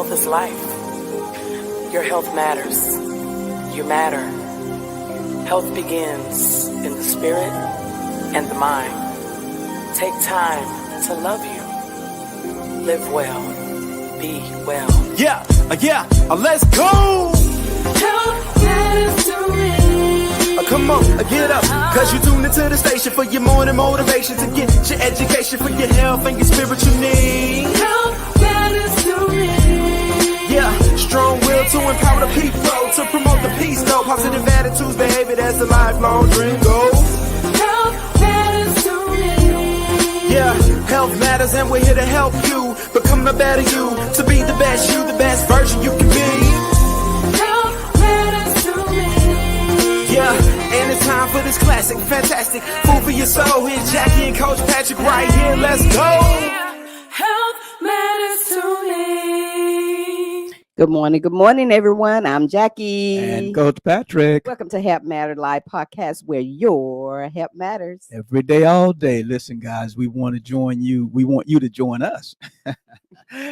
Health is life. Your health matters. You matter. Health begins in the spirit and the mind. Take time to love you. Live well. Be well. Let's go. Health matters to me. Come on, get up, cause you tune into the station for your morning motivation to get your education for your health and your spiritual needs. Health matters to me. Yeah, strong will to empower the people, to promote the peace, though. Positive attitudes, behavior, that's a lifelong dream goal. Health matters to me. Yeah, health matters and we're here to help you become a better you, to be the best version you can be. Health matters to me. Yeah, and it's time for this classic, fantastic food for your soul. Here's Jackie and Coach Patrick right here. Let's go. Health matters to me. Good morning, everyone. I'm Jackie. And Coach Patrick. Welcome to Help Matter Live podcast, where your help matters. Every day, all day. Listen, guys, we want to join you. We want you to join us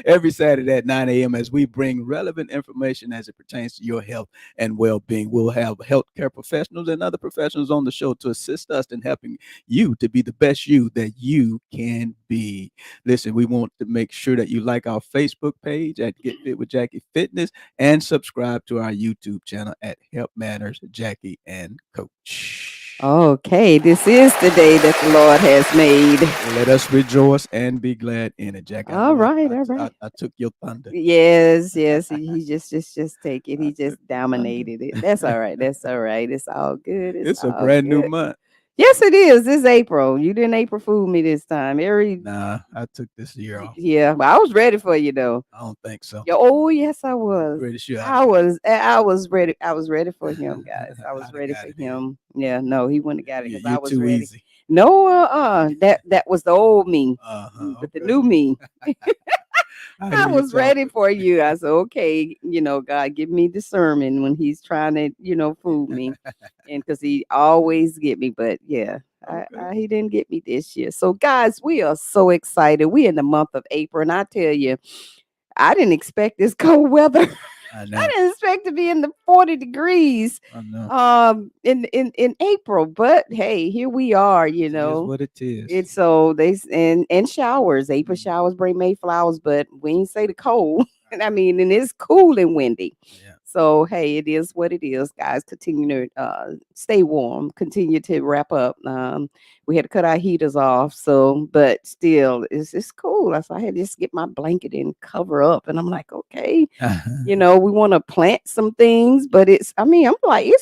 every Saturday at 9 a.m. as we bring relevant information as it pertains to your health and well-being. We'll have healthcare professionals and other professionals on the show to assist us in helping you to be the best you that you can be. Listen, we want to make sure that you like our Facebook page at Get Fit with Jackie Fitness and subscribe to our YouTube channel at Help Matters Jackie and Coach. Okay, this is the day that the Lord has made. Let us rejoice and be glad in it, Jackie. All right. I took your thunder. Yes. He just take it. He just dominated it. That's all right. It's all good. It's a brand new month. Yes, it is. It's April. You didn't April fool me this time. Nah, I took this year off. Yeah, but I was ready for you though. I don't think so. Oh, yes, I was. Pretty sure I was ready. I was ready for him, guys. I was ready for him. Yeah, no, he wouldn't have got it because I was too ready. Easy. No, that was the old me. But the new me. I was ready for you. I said, okay, God, give me discernment when he's trying to, fool me. And because he always get me. But yeah, he didn't get me this year. So guys, we are so excited. We're in the month of April. And I tell you, I didn't expect this cold weather. I didn't expect to be in the 40 degrees in April, but hey, here we are, It is what it is. It's so and showers. April showers bring May flowers, but we ain't say the cold. And it's cool and windy. Yeah. So hey, it is what it is, guys. Continue to stay warm, continue to wrap up. We had to cut our heaters off, but still it's cool. So I had to just get my blanket and cover up. And I'm like, okay, we want to plant some things, but it's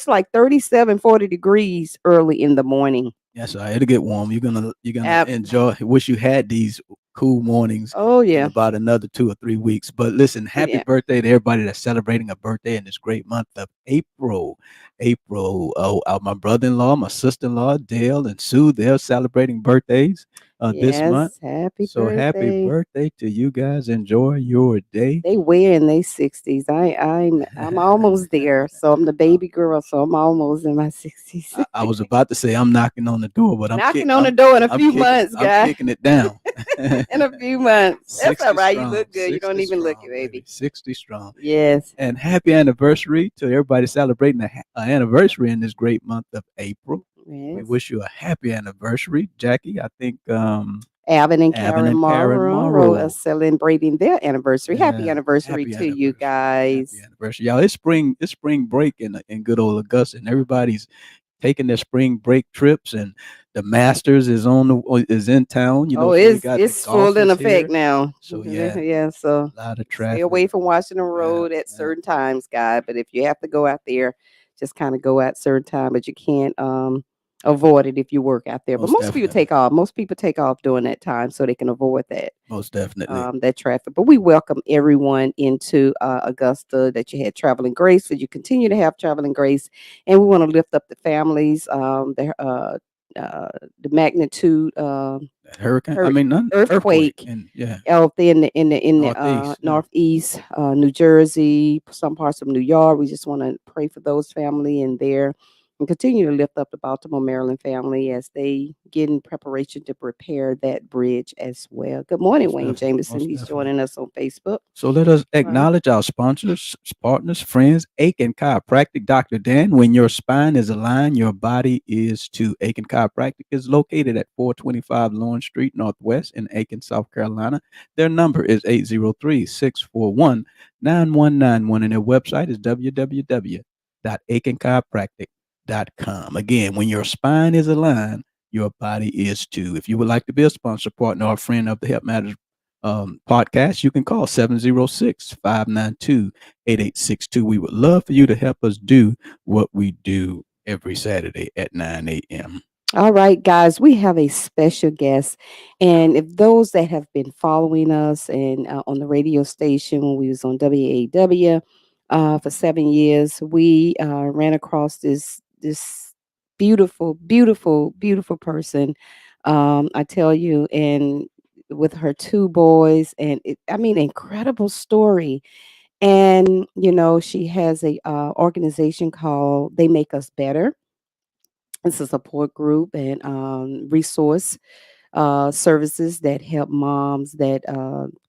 like 37, 40 degrees early in the morning. Yes, it'll get warm. You're gonna enjoy. Wish you had these cool mornings. Oh yeah, in about another 2 or 3 weeks. But listen, happy birthday to everybody that's celebrating a birthday in this great month of April. My brother-in-law, my sister-in-law, Dale and Sue, they're celebrating birthdays this month. Happy birthday to you guys. Enjoy your day. They wear in their 60s. I'm almost there. So I'm the baby girl. So I'm almost in my 60s. I was about to say I'm knocking on the door, but I'm knocking on the door in a few months, guys. I'm kicking it down. In a few months. That's all right. You look good. You don't even look it, baby. 60 strong. Yes. And happy anniversary to everybody celebrating an anniversary in this great month of April. Yes. We wish you a happy anniversary, Jackie. I think Alvin and Karen Morrow are celebrating their anniversary. Yeah, happy anniversary to you guys. Happy anniversary, y'all. It's spring break in good old Augusta, and everybody's taking their spring break trips, and the Masters is in town. It's full in effect now. So So a lot of traffic. Stay away from Washington Road at certain times, guys. But if you have to go out there, just kind of go at certain time. But you can't avoid it if you work out there. But most people take off. Most people take off during that time so they can avoid that. Most definitely. That traffic. But we welcome everyone into Augusta that you had traveling grace, that you continue to have traveling grace. And we want to lift up the families, the magnitude hurricane, earthquake out there in the northeast, New Jersey, some parts of New York. We just want to pray for those family and their and continue to lift up the Baltimore, Maryland family as they get in preparation to prepare that bridge as well. Good morning, Most Wayne definitely. Jameson. Most He's definitely. joining us on Facebook. So let us Right. acknowledge our sponsors, partners, friends, Aiken Chiropractic. Dr. Dan, when your spine is aligned, your body is too. Aiken Chiropractic is located at 425 Lawrence Street Northwest in Aiken, South Carolina. Their number is 803-641-9191, and their website is www.aikenchiropractic.com. Again, when your spine is aligned, your body is too. If you would like to be a sponsor, partner, or friend of the Help Matters podcast, you can call 706-592-8862. We would love for you to help us do what we do every Saturday at 9 a.m. All right, guys, we have a special guest, and if those that have been following us and on the radio station when we was on WAW for 7 years, we ran across this beautiful, beautiful, beautiful person. I tell you, and with her two boys, and I mean, incredible story. And she has a organization called They Make Us Better. It's a support group and resource services that help moms that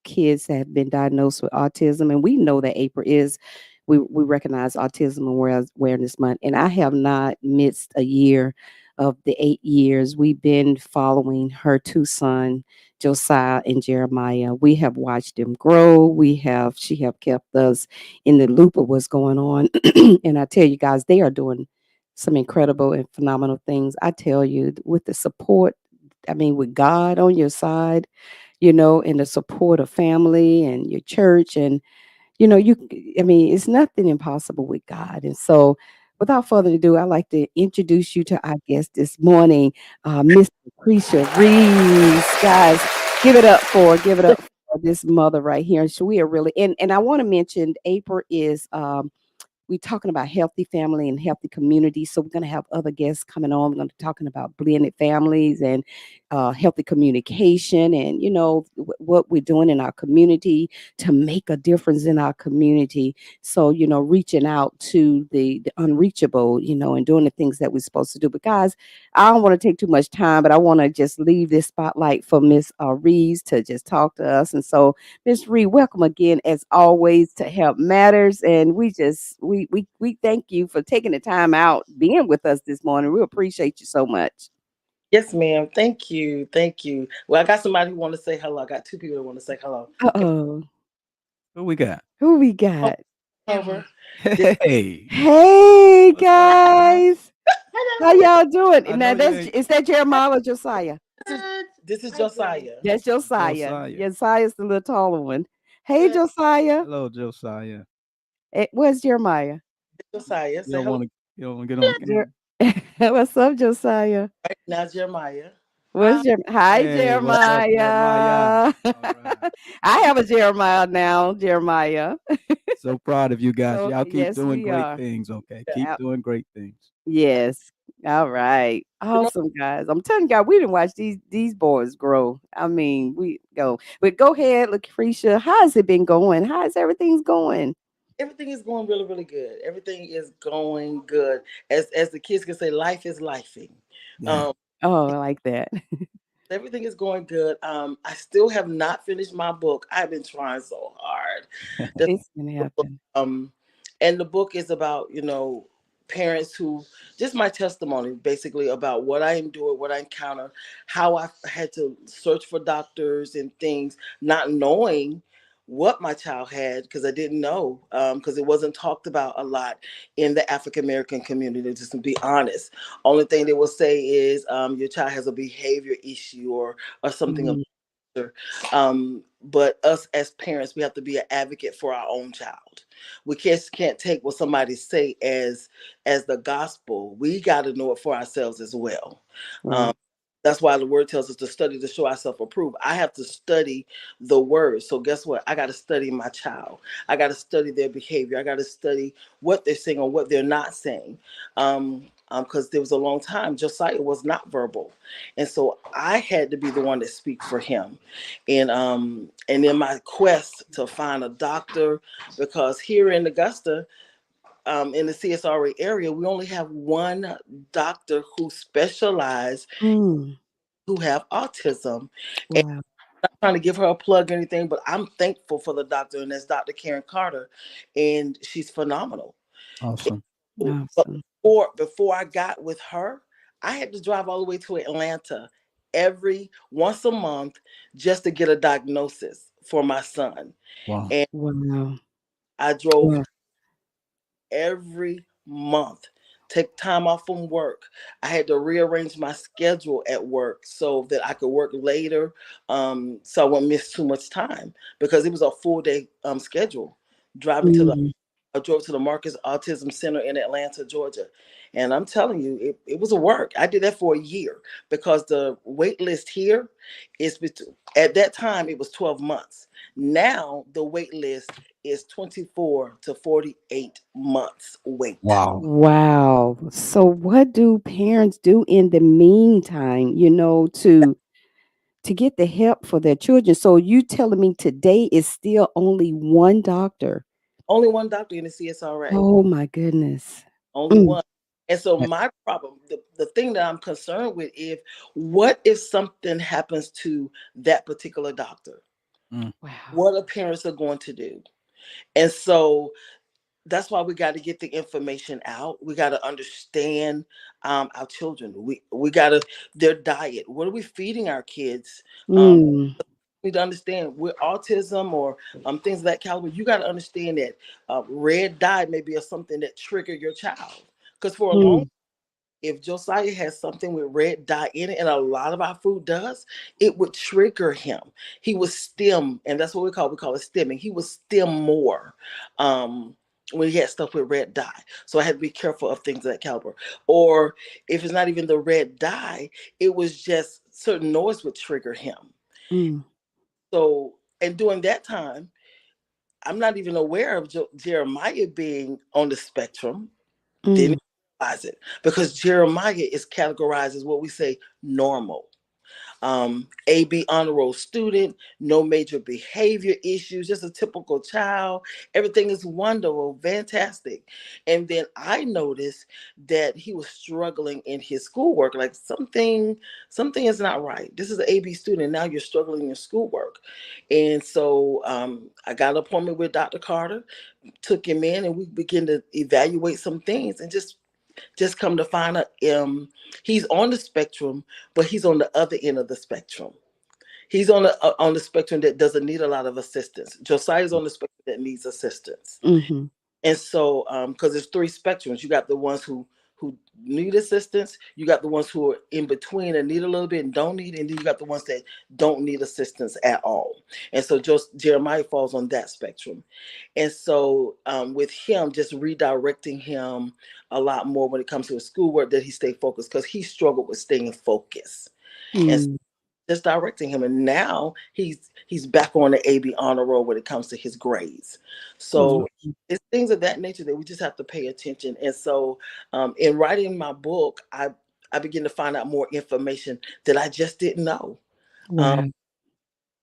kids have been diagnosed with autism. And we know that April is, we recognize Autism Awareness Month. And I have not missed a year of the 8 years we've been following her two sons, Josiah and Jeremiah. We have watched them grow. She have kept us in the loop of what's going on. And I tell you guys, they are doing some incredible and phenomenal things. I tell you, with the support, I mean, with God on your side, and the support of family and your church, and I mean, it's nothing impossible with God. And so, without further ado, I'd like to introduce you to our guest this morning, Miss Lacreshia Reeves. Guys, give it up for this mother right here. And so we are really, and I want to mention April is we're talking about healthy family and healthy community. So we're going to have other guests coming on. We're going to be talking about blended families and healthy communication, and what we're doing in our community to make a difference in our community. So reaching out to the unreachable, and doing the things that we're supposed to do. But guys, I don't want to take too much time, but I want to just leave this spotlight for Miss Reeves to just talk to us. And so, Miss Reed, welcome again as always to Help Matters. And we thank you for taking the time out being with us this morning. We appreciate you so much. Yes, ma'am. Thank you. Thank you. Well, I got somebody who want to say hello. I got two people that want to say hello. Can Uh-oh. Who we got? Who we I got? cover? This Hey, Hey what's up, man? guys. How hello. y'all doing? I Now know you that's ain't is that Jeremiah or Josiah? This is Josiah. That's Josiah. Josiah. Josiah's the little taller one. Hey Yeah, Josiah. Hello, Josiah. Where's Jeremiah? Josiah. You Say don't hello. want to. You don't want to get on Jer- camera. What's up, Josiah? Right now, Jeremiah. Hi. Hi, Hey, what's up, Jeremiah? Jeremiah. All right. I have a Jeremiah now, Jeremiah. So proud of you guys. So Y'all keep yes, doing we great are. things. Okay, keep Yeah, doing great things. yes. All right. Jeremiah, Awesome, guys. I'm telling you, guys, we didn't watch these boys grow. I mean, we go. But go ahead, Lucretia. How's it been going? How's everything's going? everything is going really, really good. Everything is going good. As the kids can say, life is lifing. Yeah. Um, Oh, I like that. everything is going good. I still have not finished my book. I've been trying so hard. It's gonna happen. um and the book is about parents who, just my testimony basically about what I endured, what I encountered, how I had to search for doctors and things, not knowing what my child had, because I didn't know, because it wasn't talked about a lot in the African American community, just to be honest. Only thing they will say is your child has a behavior issue or something of Mm, but us as parents, we have to be an advocate for our own child. We can't take what somebody say as the gospel. We got to know it for ourselves as well. Um, right. that's why the word tells us to study to show ourselves approved. I have to study the word. So guess what? I got to study my child. I got to study their behavior. I got to study what they're saying or what they're not saying. Because there was a long time Josiah was not verbal, and so I had to be the one that speak for him. And in my quest to find a doctor, because here in Augusta, in the CSRA area, we only have one doctor who specializes Mm. who have autism. And Wow. I'm not trying to give her a plug or anything, but I'm thankful for the doctor, and that's Dr. Karen Carter, and she's phenomenal. Awesome. But Awesome. before I got with her, I had to drive all the way to Atlanta every once a month just to get a diagnosis for my son. Wow. And Wow. I drove Yeah. every month, take time off from work. I had to rearrange my schedule at work so that I could work later, so I wouldn't miss too much time because it was a full day schedule. Driving to the Mm. I drove to the Marcus Autism Center in Atlanta, Georgia. And I'm telling you, it was a work. I did that for a year because the wait list here is at that time it was 12 months. Now the wait list is 24 to 48 months wait. Wow. Wow. So what do parents do in the meantime, to get the help for their children? So you telling me today is still only one doctor? Only one doctor in the CSRA. Oh my goodness. Only Mm. one. And so my problem, the thing that I'm concerned with is what if something happens to that particular doctor? Mm. Wow. What are parents are going to do? And so that's why we got to get the information out. We got to understand our children. We got to their diet. What are we feeding our kids? Mm. We need to understand with autism or things of that caliber. You got to understand that red dye may be something that trigger your child. Because for a long Mm. if Josiah has something with red dye in it, and a lot of our food does, it would trigger him. He would stim, and that's what we call it stimming. He would stim more when he had stuff with red dye. So I had to be careful of things of that caliber. Or if it's not even the red dye, it was just certain noise would trigger him. Mm. So, and during that time, I'm not even aware of Jeremiah being on the spectrum. Didn't Mm. realize it because Jeremiah is categorized as what we say normal. AB honor roll student, no major behavior issues, just a typical child. Everything is wonderful, fantastic. And then I noticed that he was struggling in his schoolwork. Like something is not right. This is an AB student. Now you're struggling in your schoolwork. And so I got an appointment with Dr. Carter, took him in, and we began to evaluate some things and just come to find out he's on the spectrum, but he's on the other end of the spectrum. He's on the spectrum that doesn't need a lot of assistance. Josiah's on the spectrum that needs assistance. Mm-hmm. And so because there's three spectrums. You got the ones who need assistance, you got the ones who are in between and need a little bit and don't need, and then you got the ones that don't need assistance at all. And so just Jeremiah falls on that spectrum. And so with him, just redirecting him a lot more when it comes to his schoolwork, that he stay focused because he struggled with staying focused. And Mm. just directing him, and now he's back on the AB honor roll when it comes to his grades. Wow. So it's things of that nature that we just have to pay attention. And so in writing my book, I begin to find out more information that I just didn't know. um, Wow.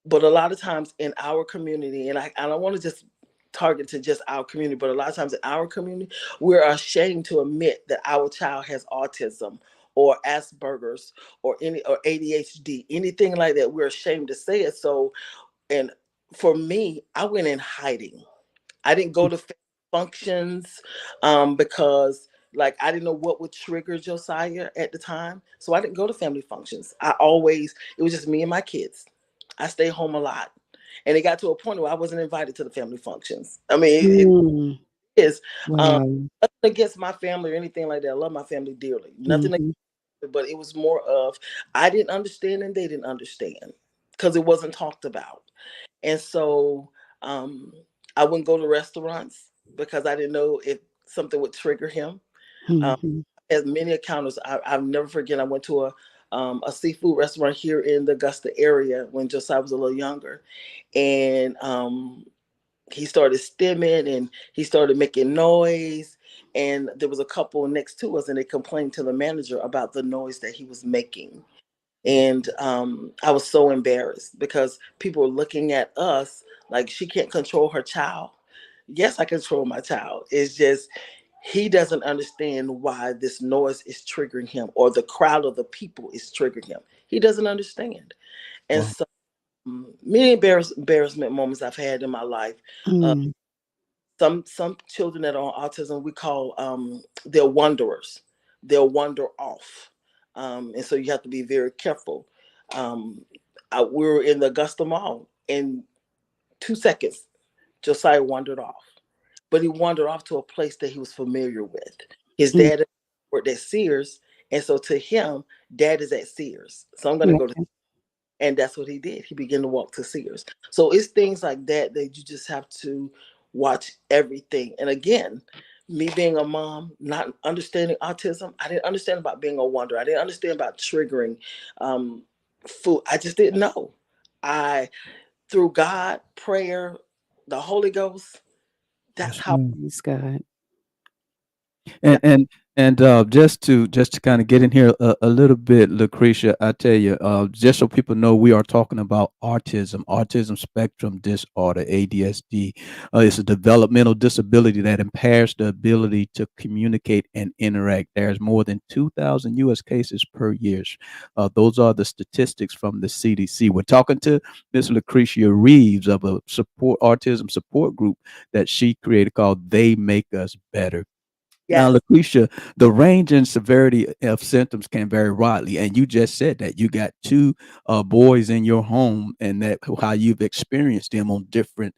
but a lot of times in our community, and I don't want to just target to just our community, but a lot of times in our community, we're ashamed to admit that our child has autism or Asperger's or any or ADHD, anything like that. We're ashamed to say it. So, and for me, I went in hiding. I didn't go to functions because like I didn't know what would trigger Josiah at the time. So I didn't go to family functions. It was just me and my kids. I stayed home a lot. And it got to a point where I wasn't invited to the family functions. I mean, it Mm. is Wow. nothing against my family or anything like that. I love my family dearly. Nothing, Mm-hmm. but it was more of I didn't understand and they didn't understand because it wasn't talked about. And so um, I wouldn't go to restaurants because I didn't know if something would trigger him. Um, Mm-hmm. as many encounters, I'll never forget. I went to a seafood restaurant here in the Augusta area when Josiah was a little younger, and he started stimming and he started making noise. And there was a couple next to us, and they complained to the manager about the noise that he was making. And I was so embarrassed because people were looking at us like she can't control her child. Yes, I control my child. It's just he doesn't understand why this noise is triggering him or the crowd of the people is triggering him. He doesn't understand. And Wow. so many embarrassment moments I've had in my life. Uh, Mm. some children that are on autism, we call they're wanderers. They'll wander off, and so you have to be very careful. Um, we were in the Augusta Mall. In 2 seconds, Josiah wandered off, but he wandered off to a place that he was familiar with. His Mm. dad worked at Sears, and so to him, dad is at Sears, so I'm going to Yeah. go to. And that's what he did. He began to walk to Sears. So it's things like that that you just have to watch everything. And again, me being a mom, not understanding autism, I didn't understand about being a wanderer. I didn't understand about triggering um, food. I just didn't know. I through God, prayer, the Holy Ghost. That's Yes, how. ma'am. Praise God. And That, just to kind of get in here a little bit, Lucretia, I tell you, just so people know, we are talking about autism spectrum disorder, ADSD. It's a developmental disability that impairs the ability to communicate and interact. There's more than 2,000 U.S. cases per year. Those are the statistics from the CDC. We're talking to Miss Lacreshia Reeves of a autism support group that she created called They Make Us Better. Now, yes, Lucretia, the range and severity of symptoms can vary widely, and you just said that you got two boys in your home, and that how you've experienced them on different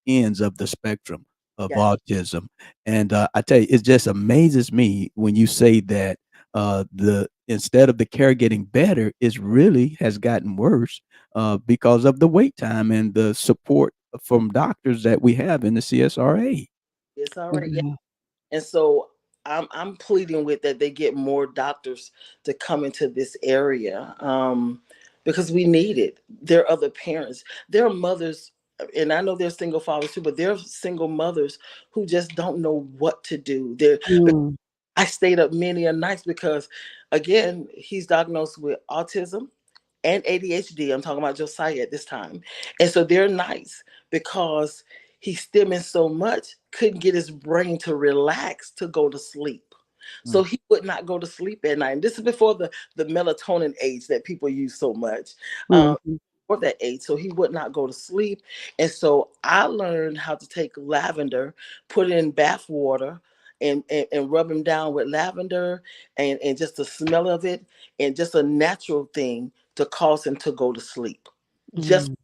ends of the spectrum of yes, autism. And I tell you, it just amazes me when you say that the instead of the care getting better, it really has gotten worse because of the wait time and the support from doctors that we have in the CSRA. it's all right. Yeah. And so I'm pleading with that they get more doctors to come into this area, because we need it. There are other parents. There are mothers, and I know they're single fathers too, but there are single mothers who just don't know what to do. Mm. I stayed up many a nights because, again, he's diagnosed with autism and ADHD. I'm talking about Josiah at this time. And so they're nice because he's stimming so much, couldn't get his brain to relax to go to sleep. So he would not go to sleep at night. And this is before the melatonin age that people use so much. Um, Mhm. for that age. So he would not go to sleep. And so I learned how to take lavender, put it in bath water, and rub him down with lavender and just the smell of it and just a natural thing to cause him to go to sleep. Just Mm.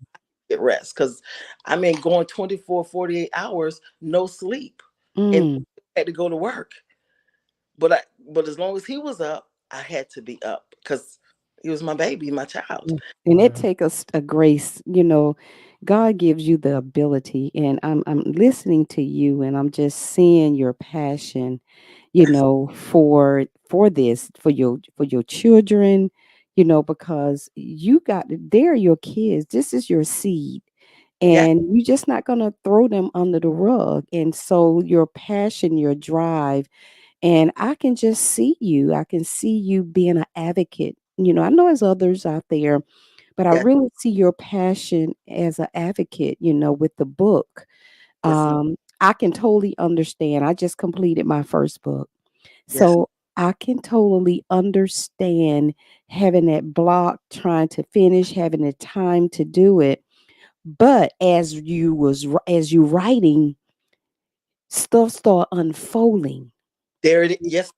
get rest. Because I mean going 24, 48 hours, no sleep. And Mm. I had to go to work. But as long as he was up, I had to be up because he was my baby, my child. Mm. And it take us a grace, God gives you the ability, and I'm listening to you, and I'm just seeing your passion, Yes, for this, for your children, because they're your kids. This is your seed. yes, And you're just not gonna throw them under the rug. And so your passion, your drive, and I can just see you. I can see you being an advocate. I know there's others out there, but I yes, really see your passion as an advocate, with the book. yes, I can totally understand. I just completed my first book. yes. So I can totally understand having that block, trying to finish, having the time to do it. But as you writing, stuff start unfolding. There it is. Yes,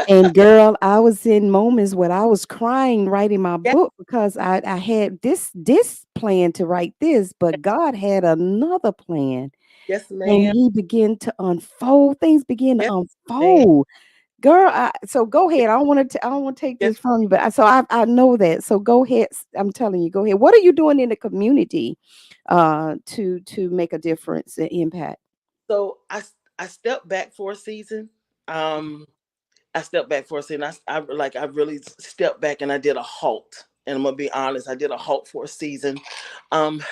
And girl, I was in moments when I was crying writing my yes, book because I had this plan to write this, but God had another plan. yes, And ma'am. he began to unfold, things begin to Yes, ma'am. unfold. Girl, so go ahead. I don't want to take Yes. this from you, but I know that. So go ahead. I'm telling you, go ahead. What are you doing in the community to make a difference and impact? So I stepped back for a season. Um, I stepped back for a season. I really stepped back and I did a halt. And I'm gonna be honest, I did a halt for a season. Um,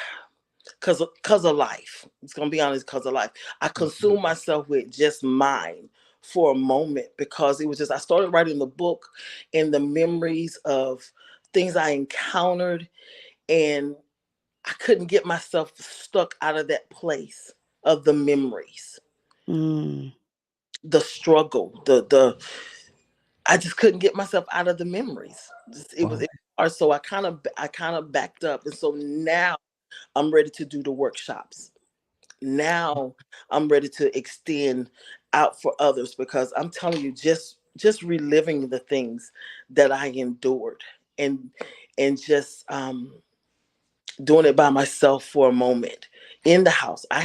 cause of life. It's gonna be honest, cause of life. I consumed myself with just mine for a moment because it was just I started writing the book and the memories of things I encountered, and I couldn't get myself stuck out of that place of the memories. Mm, the struggle, the I just couldn't get myself out of the memories. Wow. It was hard. So I kind of backed up, and so now I'm ready to do the workshops. Now I'm ready to extend out for others, because I'm telling you, just reliving the things that I endured, and just doing it by myself for a moment in the house. I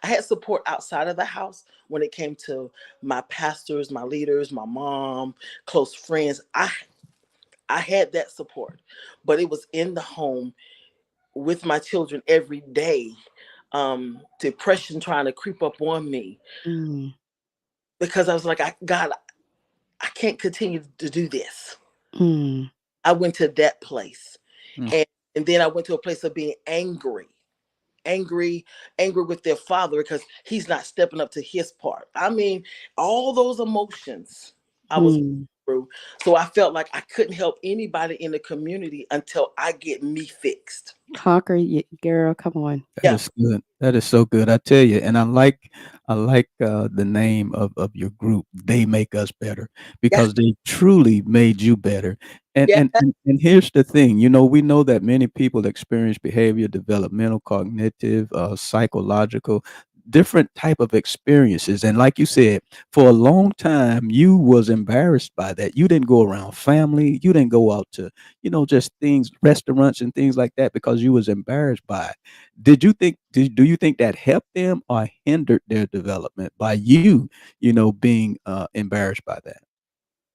had support outside of the house when it came to my pastors, my leaders, my mom, close friends. I had that support, but it was in the home with my children every day. Depression trying to creep up on me, Mm, because I was like, God, I can't continue to do this. mm, I went to that place, Mm. and then I went to a place of being angry, angry with their father because he's not stepping up to his part. I mean, all those emotions I was mm. through. So I felt like I couldn't help anybody in the community until I get me fixed. Conquer, girl. Come on. That Yeah. is good. That is so good. I tell you, and I like the name of your group. They make us better Yeah. because they truly made you better. And Yeah. here's the thing. You know, we know that many people experience behavior, developmental, cognitive, psychological, different type of experiences. And like you said, for a long time, you was embarrassed by that. You didn't go around family. You didn't go out to, just things, restaurants and things like that because you was embarrassed by it. Do you think that helped them or hindered their development by you, being embarrassed by that?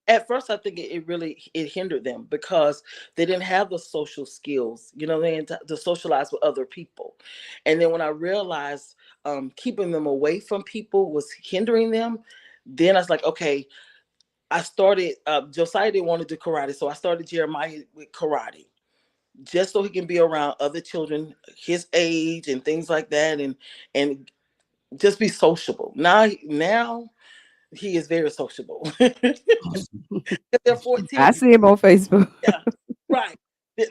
At first, I think it really it hindered them because they didn't have the social skills, to socialize with other people. And then when I realized keeping them away from people was hindering them, then I was like, okay, I started. Josiah didn't want to do karate, so I started Jeremiah with karate, just so he can be around other children his age and things like that, and just be sociable. Now he is very sociable. Awesome. They're I 14. see him on Facebook. Yeah, right.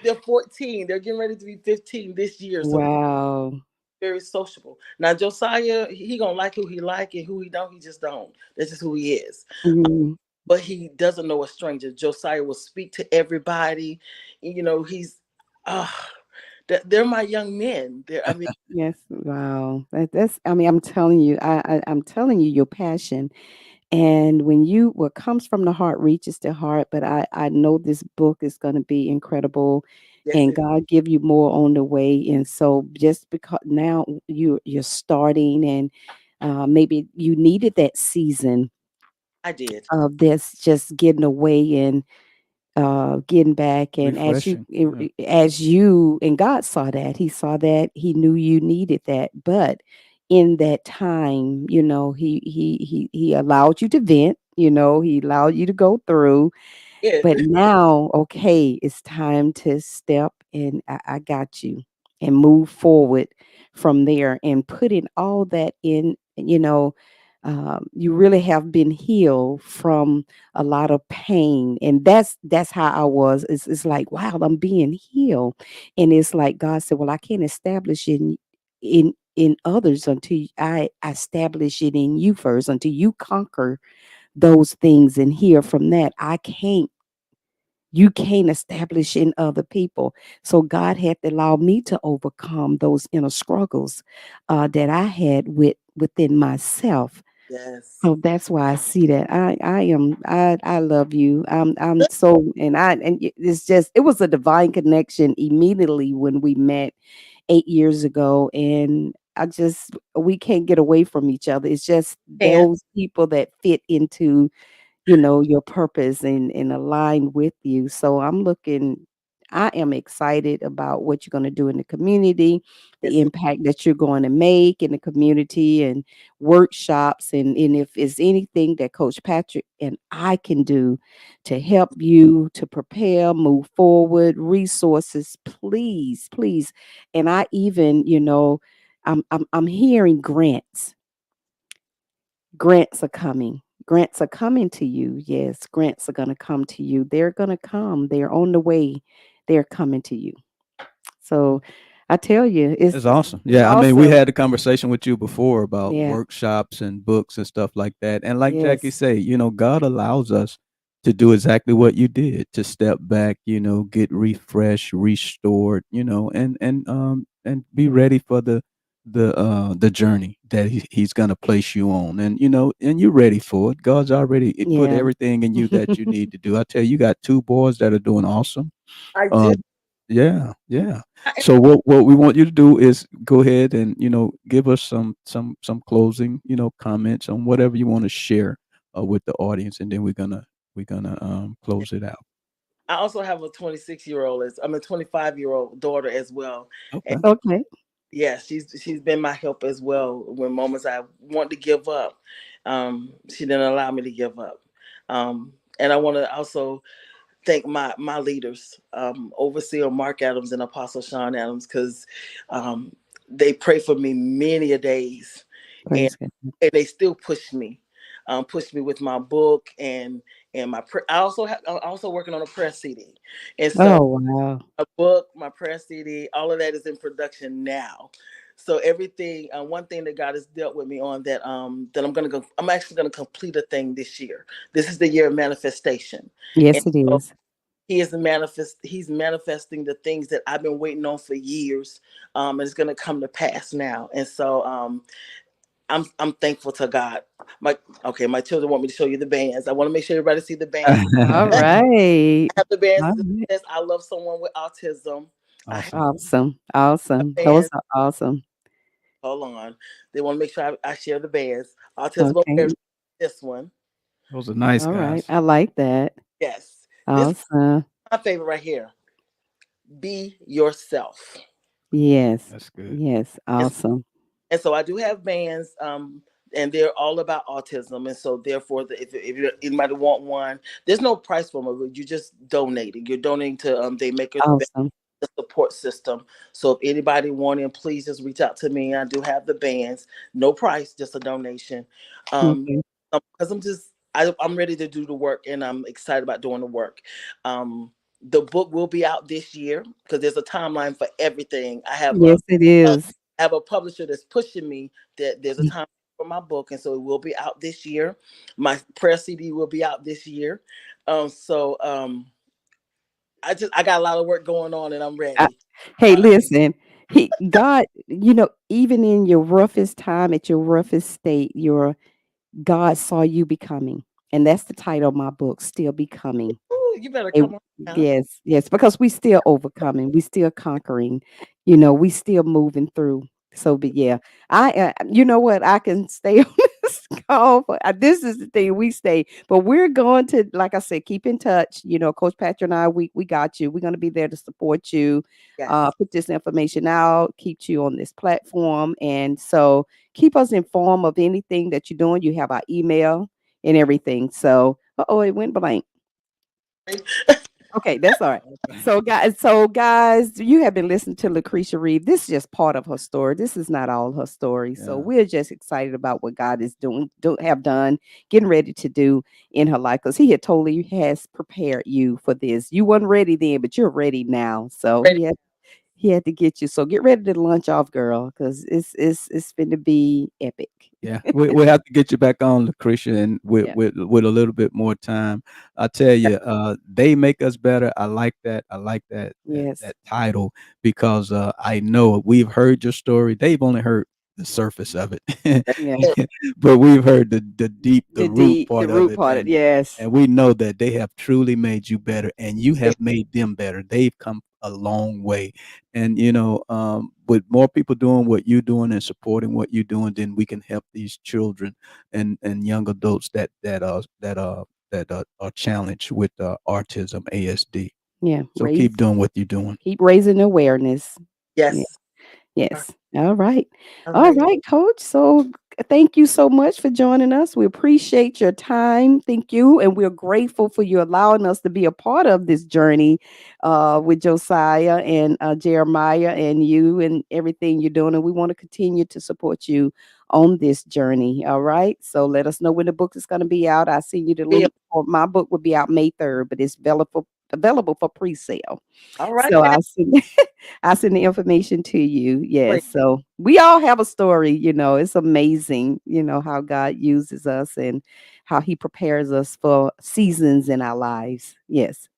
They're 14. They're getting ready to be 15 this year, so Wow. very sociable. Now Josiah, he gonna like who he like, and who he don't, he just don't. That's just who he is. Mhm. But he doesn't know a stranger. Josiah will speak to everybody. He's uh they're my young men. I mean, Yes. Wow. That's. I mean, I'm telling you. I'm telling you your passion. And when what comes from the heart reaches the heart. But I know this book is going to be incredible, yes, and God give you more on the way. And so just because now you're starting, and maybe you needed that season I did. of this, just getting away and getting back. And Refreshing. Yeah. as you and God saw that, He saw that, He knew you needed that. But in that time, He allowed you to vent. He allowed you to go through. Yeah. But now, okay, it's time to step and I got you, and move forward from there, and putting all that in. You really have been healed from a lot of pain, and that's how I was. It's like, wow, I'm being healed, and it's like God said, well, I can't establish in others until I establish it in you first, until you conquer those things and hear from that. You can't establish in other people. So God had to allow me to overcome those inner struggles that I had within myself. Yes. So that's why I see that. I love you. I'm so, it's just, it was a divine connection immediately when we met 8 years ago, and we can't get away from each other. It's just And those people that fit into your purpose and align with you. So I am excited about what you're going to do in the community, the yes, impact that you're going to make in the community, and workshops. And if it's anything that Coach Patrick and I can do to help you to prepare, move forward, resources, please, please. And I even, I'm hearing grants are coming. Grants are coming to you. Yes, grants are going to come to you. They're going to come. They're on the way. They're coming to you. So I tell you, It's it's awesome. Yeah, I mean, we awesome. had a conversation with you before about Yeah. workshops and books and stuff like that. And like Jackie Yes. say, God allows us to do exactly what you did, to step back, get refreshed, restored, and be ready for the journey that he's gonna place you on. And and you're ready for it. God's already put Yeah. everything in you that you need to do. I tell you, you got two boys that are doing awesome. I do. Um, yeah, yeah. I, So what we want you to do is go ahead and give us some closing comments on whatever you want to share with the audience, and then we're gonna close it out. I also have a 26-year-old as I'm a 25-year-old daughter as well. And Okay. Okay. yeah, she's been my help as well when moments I want to give up. She didn't allow me to give up. And I want to also thank my leaders, Overseer Mark Adams and Apostle Sean Adams, because um, they pray for me many a days, and Praise God. they still push me with my book and I also I'm also working on a prayer CD, and so Oh wow. a book, my prayer CD, all of that is in production now. So everything, one thing that God has dealt with me on that I'm gonna go, I'm actually gonna complete a thing this year. This is the year of manifestation, and Yes, it so is. he's manifesting the things that I've been waiting on for years. And it's gonna come to pass now. And so I'm thankful to God. My children want me to show you the bands. I want to make sure everybody see the bands. All I right. have the bands. All That right. says I love someone with autism. I have Awesome. Awesome. the Awesome. Those bands. are awesome. Hold on. They want to make sure I share the bands. Autism Okay. Awareness. This one. Those are nice All right. guys. I like that. Yes. This is Awesome. my favorite right here. Be yourself. Yes. That's good. Yes. And, Awesome. and so I do have bands, and they're all about autism. And so therefore, anybody want one, there's no price for them. You're just donating. You're donating to they make it Awesome. the support system. So if anybody wanting, please just reach out to me. I do have the bands, no price, just a donation. Okay. Because I'm ready to do the work, and I'm excited about doing the work. The book will be out this year because there's a timeline for everything. Yes, it Uh, is. I have a publisher that's pushing me that there's a time for my book, and so it will be out this year. My prayer CD will be out this year. So I got a lot of work going on, and I'm I, ready. hey, Uh, listen. God, even in your roughest time, at your roughest state, your God saw you becoming. And that's the title of my book, Still Becoming. ooh, you better It come on now. yes, yes, because we still overcoming, we still conquering, we still moving through. So, but yeah, you know what? I can stay on this call. This is the thing we stay, but we're going to, like I said, keep in touch. Coach Patrick and I, we got you. We're going to be there to support you. Yes. Put this information out, keep you on this platform, and so keep us informed of anything that you're doing. You have our email and everything. So, it went blank. Okay, that's all right. So guys, you have been listening to Lacreshia Reeves. This is just part of her story. This is not all her story. So Yeah. we're just excited about what God is doing, have done, getting ready to do in her life. Because He had totally has prepared you for this. You weren't ready then, but you're ready now. So he had to get you. So get ready to lunch off, girl, because it's going to be epic. Yeah, we have to get you back on, Lucretia, and with Yeah. with a little bit more time. I tell you, they make us better. I like that. I like Yes. that title because I know we've heard your story. They've only heard the surface of it, Yeah. but we've heard the deep, the root The part of root it, part. Yes. and we know that they have truly made you better, and you have made them better. They've come a long way, and with more people doing what you're doing and supporting what you're doing, then we can help these children and young adults that are challenged with autism, ASD. Yeah. So keep doing what you're doing. Keep raising awareness. Yeah. Yes. Yes. All right. All All right. right, coach. So thank you so much for joining us. We appreciate your time. Thank you. And we're grateful for you allowing us to be a part of this journey with Josiah and Jeremiah and you and everything you're doing. And we want to continue to support you on this journey. All right. So let us know when the book is going to be out. I send you the Be link for my book will be out May 3rd, but it's available for pre-sale. All right, So man. I'll send I'll send the information to you. Great. Yes. So we all have a story, it's amazing, how God uses us and how he prepares us for seasons in our lives. Yes.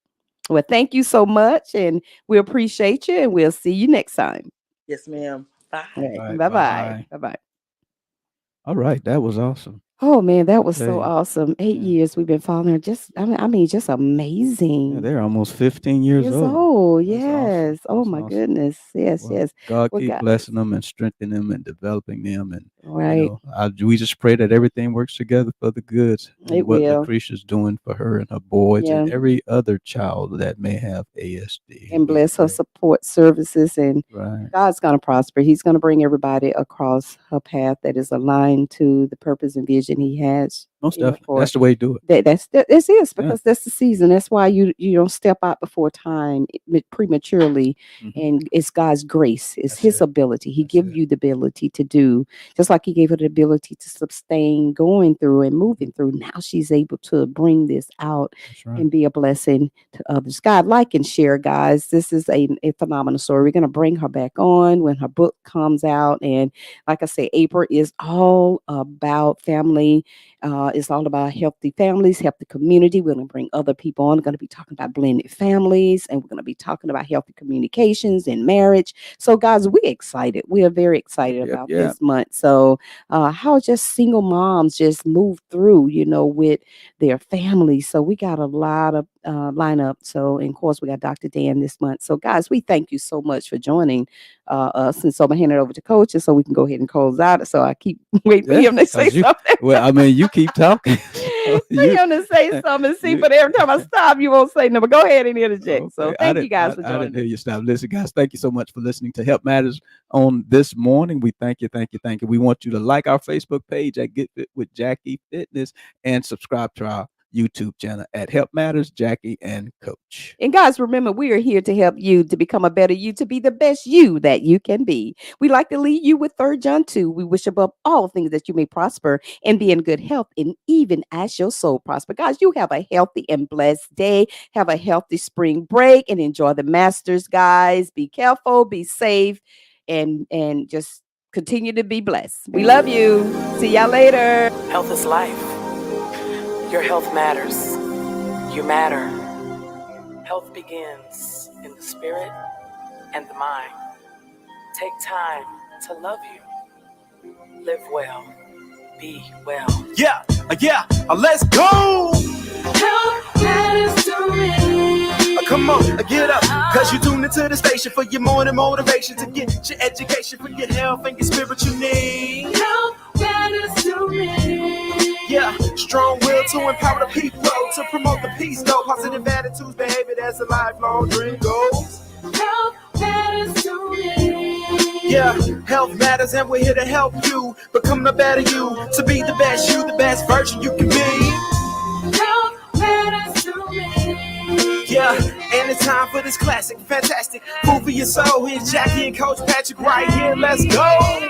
Well, thank you so much, and we appreciate you, and we'll see you next time. Yes, ma'am. Bye. All All right. right. Bye Bye bye. bye. Bye bye. All right. That was awesome. Oh man, that was Tell so you. awesome. 8 Yeah. years we've been following her. Just I mean, just Yeah. amazing. They're almost 15 years Years old. old. That's awesome. Yes. Oh That's my awesome. goodness. Yes, Well, yes. God Well, keep guys, blessing them and strengthening them and developing them. And, right. we just pray that everything works together for the good and It what will. Lacrecia's doing for her and her boys and Yeah. every other child that may have ASD. And We bless her pray. support services, and Right. God's going to prosper. He's going to bring everybody across her path that is aligned to the purpose and vision he has, Most definitely. for That's the way to do it. this is Yeah. because that's the season. That's why you don't step out before time prematurely, Mhm. and it's God's grace. It's That's his it. ability. He That's gives it. you the ability to do, just like he gave her the ability to sustain going through and moving through. Now she's able to bring this out That's right. and be a blessing to others. God, like and share, guys. This is a phenomenal story. We're going to bring her back on when her book comes out. And like I say, April is all about family. It's all about healthy families, healthy community. We're going to bring other people on. We're going to be talking about blended families, and we're going to be talking about healthy communications and marriage. So, guys, we're excited. We are very excited Yep. about Yeah. this month. So, how just single moms just move through, with their families. So, we got a lot of lineup. So, and of course, we got Dr. Dan this month. So, guys, we thank you so much for joining us. And so, I'm going to hand it over to Coach, and so we can go ahead and close out. So, I keep waiting for Yeah. him to say Because something. well, I mean, you keep talking. So For him to say something, see, but every time I stop, you won't say no. But go ahead and interject. So Okay, thank you guys for I didn't joining hear us. you stop. Listen, guys, thank you so much for listening to Help Matters on this morning. We thank you, thank you, thank you. We want you to like our Facebook page at Get Fit with Jackie Fitness and subscribe to our YouTube channel at Help Matters Jackie and Coach. And guys, remember, we are here to help you to become a better you, to be the best you that you can be. We like to lead you with 3 John 2. We wish above all things that you may prosper and be in good health, and even as your soul prosper. Guys, you have a healthy and blessed day. Have a healthy spring break and enjoy the Masters, guys. Be careful, be safe, and just continue to be blessed. We love you. See y'all later. Health is life. Your health matters. You matter. Health begins in the spirit and the mind. Take time to love you. Live well. Be well. Yeah, let's go. Health matters to me. Come on, get up, cause you tuned into the station for your morning motivation to get your education for your health and your spiritual needs. Health matters to me. Yeah, strong will to empower the people, to promote the peace, though. Positive attitudes, behavior, that's a lifelong dream goals. Health matters to me. Yeah, health matters and we're here to help you become the better you, to be the best you, the best version you can be. Health matters to me. Yeah, and it's time for this classic, fantastic food for your soul. Here's Jackie and Coach Patrick right here. Let's go.